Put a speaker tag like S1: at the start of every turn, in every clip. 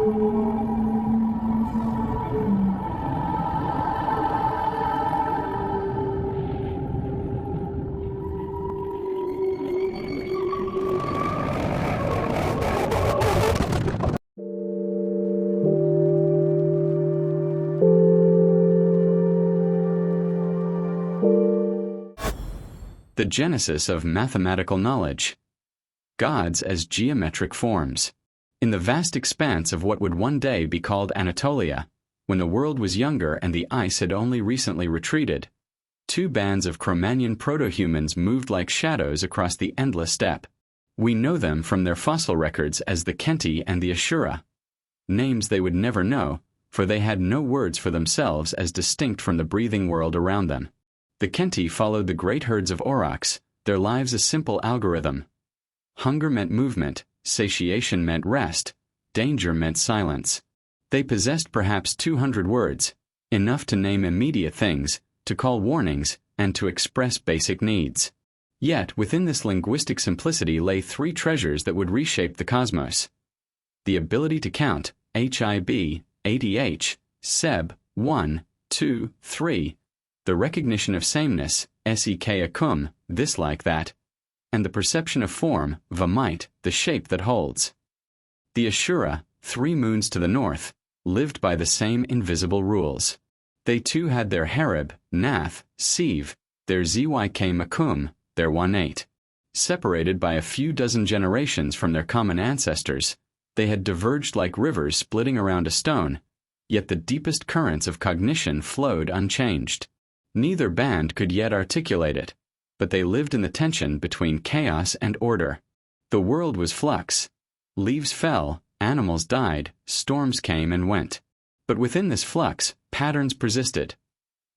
S1: The genesis of mathematical knowledge. Gods as geometric forms. In the vast expanse of what would one day be called Anatolia, when the world was younger and the ice had only recently retreated, two bands of Cro-Magnon proto-humans moved like shadows across the endless steppe. We know them from their fossil records as the Kenti and the Ashura. Names they would never know, for they had no words for themselves as distinct from the breathing world around them. The Kenti followed the great herds of aurochs, their lives a simple algorithm. Hunger meant movement, satiation meant rest, danger meant silence. They possessed perhaps 200 words, enough to name immediate things, to call warnings, and to express basic needs. Yet within this linguistic simplicity lay three treasures that would reshape the cosmos. The ability to count, HIB, ADH, SEB, 1, 2, 3, the recognition of sameness, SEK acum, this like that, and the perception of form, vamite, the shape that holds. The Ashura, 3 moons to the north, lived by the same invisible rules. They too had their Harib, Nath, Siv, their Zyk Makum, their Wanate. Separated by a few dozen generations from their common ancestors, they had diverged like rivers splitting around a stone, yet the deepest currents of cognition flowed unchanged. Neither band could yet articulate it, but they lived in the tension between chaos and order. The world was flux. Leaves fell, animals died, storms came and went. But within this flux, patterns persisted.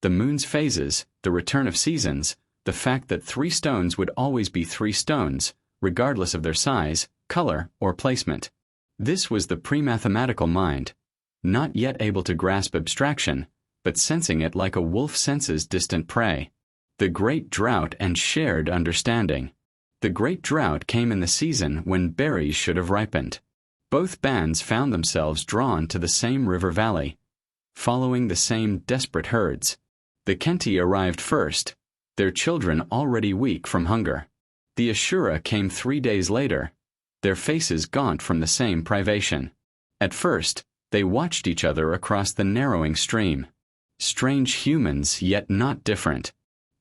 S1: The moon's phases, the return of seasons, the fact that 3 stones would always be 3 stones, regardless of their size, color, or placement. This was the pre-mathematical mind, not yet able to grasp abstraction, but sensing it like a wolf senses distant prey. The great drought and shared understanding. The great drought came in the season when berries should have ripened. Both bands found themselves drawn to the same river valley, following the same desperate herds. The Kenti arrived first, their children already weak from hunger. The Ashura came 3 days later, their faces gaunt from the same privation. At first, they watched each other across the narrowing stream. Strange humans, yet not different.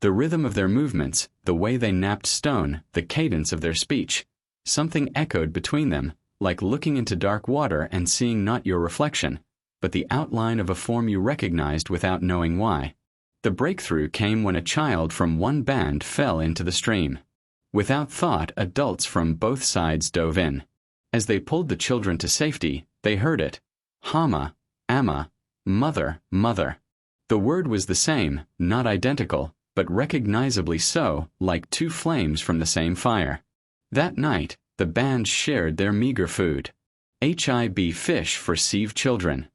S1: The rhythm of their movements, the way they napped stone, the cadence of their speech. Something echoed between them, like looking into dark water and seeing not your reflection, but the outline of a form you recognized without knowing why. The breakthrough came when a child from one band fell into the stream. Without thought, adults from both sides dove in. As they pulled the children to safety, they heard it. Hama, Amma, mother, mother. The word was the same, not identical, but recognizably so, like 2 flames from the same fire. That night, the band shared their meager food. HIB fish for Sieve children.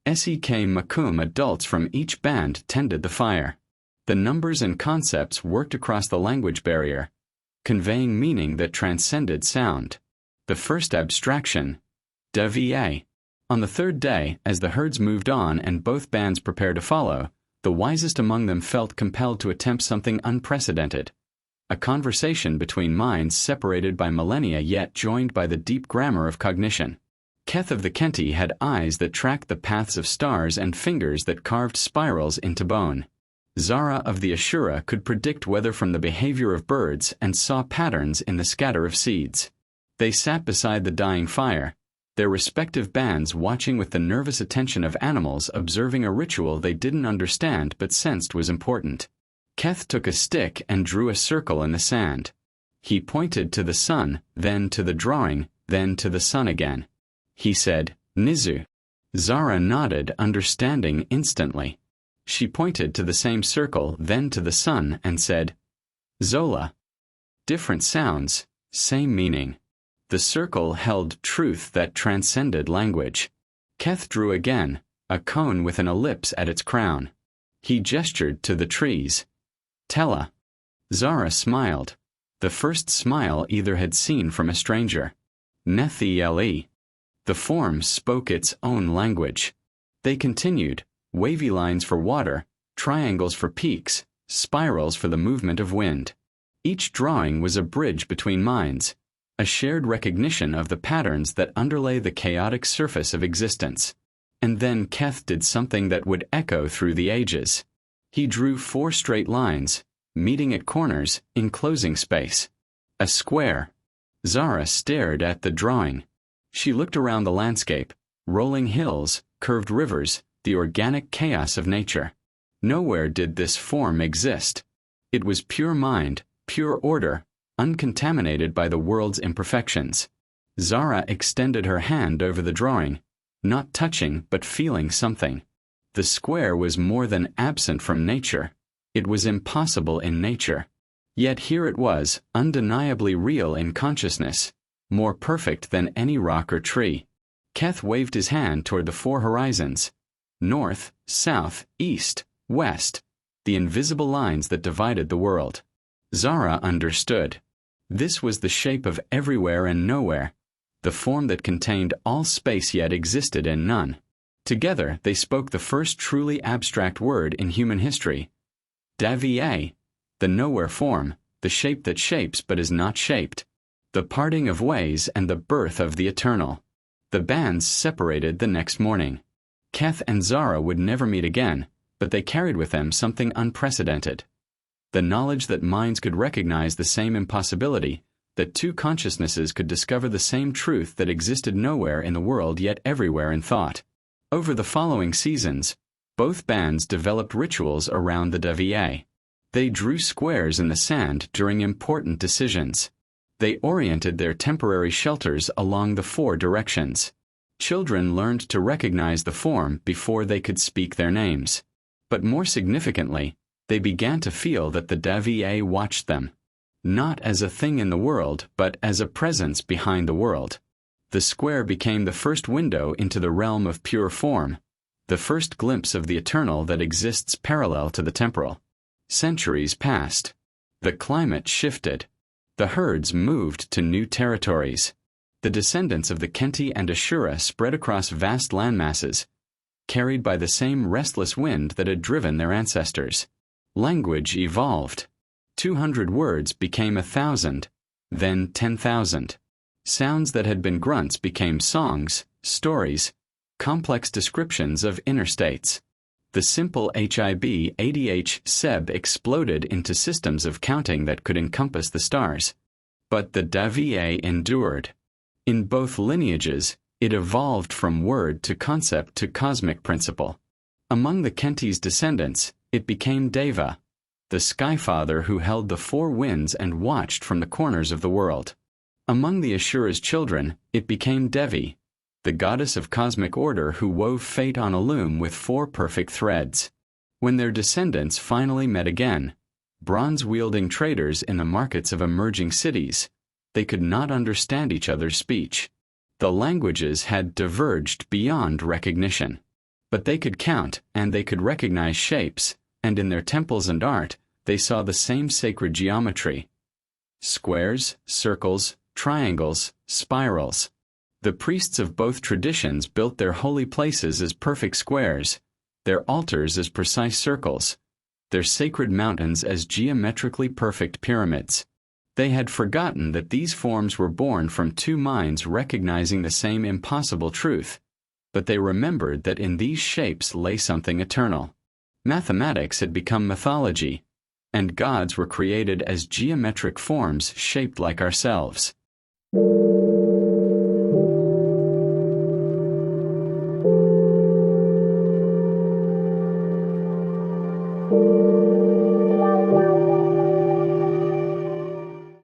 S1: SEK Makum adults from each band tended the fire. The numbers and concepts worked across the language barrier, conveying meaning that transcended sound. The first abstraction, DVA. On the 3rd day, as the herds moved on and both bands prepared to follow, the wisest among them felt compelled to attempt something unprecedented. A conversation between minds separated by millennia yet joined by the deep grammar of cognition. Keth of the Kenti had eyes that tracked the paths of stars and fingers that carved spirals into bone. Zara of the Ashura could predict weather from the behavior of birds and saw patterns in the scatter of seeds. They sat beside the dying fire, their respective bands watching with the nervous attention of animals observing a ritual they didn't understand but sensed was important. Keth took a stick and drew a circle in the sand. He pointed to the sun, then to the drawing, then to the sun again. He said, Nizu. Zara nodded, understanding instantly. She pointed to the same circle, then to the sun, and said, Zola. Different sounds, same meaning. The circle held truth that transcended language. Keth drew again, a cone with an ellipse at its crown. He gestured to the trees. Tella. Zara smiled. The first smile either had seen from a stranger. Nethi-ele. The form spoke its own language. They continued, wavy lines for water, triangles for peaks, spirals for the movement of wind. Each drawing was a bridge between minds, a shared recognition of the patterns that underlay the chaotic surface of existence. And then Keth did something that would echo through the ages. He drew 4 straight lines, meeting at corners, enclosing space. A square. Zara stared at the drawing. She looked around the landscape, rolling hills, curved rivers, the organic chaos of nature. Nowhere did this form exist. It was pure mind, pure order, uncontaminated by the world's imperfections. Zara extended her hand over the drawing, not touching but feeling something. The square was more than absent from nature. It was impossible in nature. Yet here it was, undeniably real in consciousness, more perfect than any rock or tree. Keth waved his hand toward the 4 horizons. North, south, east, west, the invisible lines that divided the world. Zara understood. This was the shape of everywhere and nowhere, the form that contained all space yet existed in none. Together they spoke the first truly abstract word in human history. Davie, the nowhere form, the shape that shapes but is not shaped. The parting of ways and the birth of the eternal. The bands separated the next morning. Keth and Zara would never meet again, but they carried with them something unprecedented. The knowledge that minds could recognize the same impossibility, that 2 consciousnesses could discover the same truth that existed nowhere in the world yet everywhere in thought. Over the following seasons, both bands developed rituals around the Davie. They drew squares in the sand during important decisions. They oriented their temporary shelters along the 4 directions. Children learned to recognize the form before they could speak their names. But more significantly, they began to feel that the Davie watched them, not as a thing in the world, but as a presence behind the world. The square became the first window into the realm of pure form, the first glimpse of the eternal that exists parallel to the temporal. Centuries passed. The climate shifted. The herds moved to new territories. The descendants of the Kenti and Ashura spread across vast landmasses, carried by the same restless wind that had driven their ancestors. Language evolved. 200 words became 1,000, then 10,000. Sounds that had been grunts became songs, stories, complex descriptions of inner states. The simple HIB ADH SEB exploded into systems of counting that could encompass the stars. But the Davie endured. In both lineages, it evolved from word to concept to cosmic principle. Among the Kenti's descendants, it became Deva, the skyfather who held the 4 winds and watched from the corners of the world. Among the Ashura's children, it became Devi, the goddess of cosmic order who wove fate on a loom with 4 perfect threads. When their descendants finally met again, bronze-wielding traders in the markets of emerging cities, they could not understand each other's speech. The languages had diverged beyond recognition. But they could count, and they could recognize shapes, and in their temples and art, they saw the same sacred geometry. Squares, circles, triangles, spirals. The priests of both traditions built their holy places as perfect squares, their altars as precise circles, their sacred mountains as geometrically perfect pyramids. They had forgotten that these forms were born from 2 minds recognizing the same impossible truth, but they remembered that in these shapes lay something eternal. Mathematics had become mythology, and gods were created as geometric forms shaped like ourselves.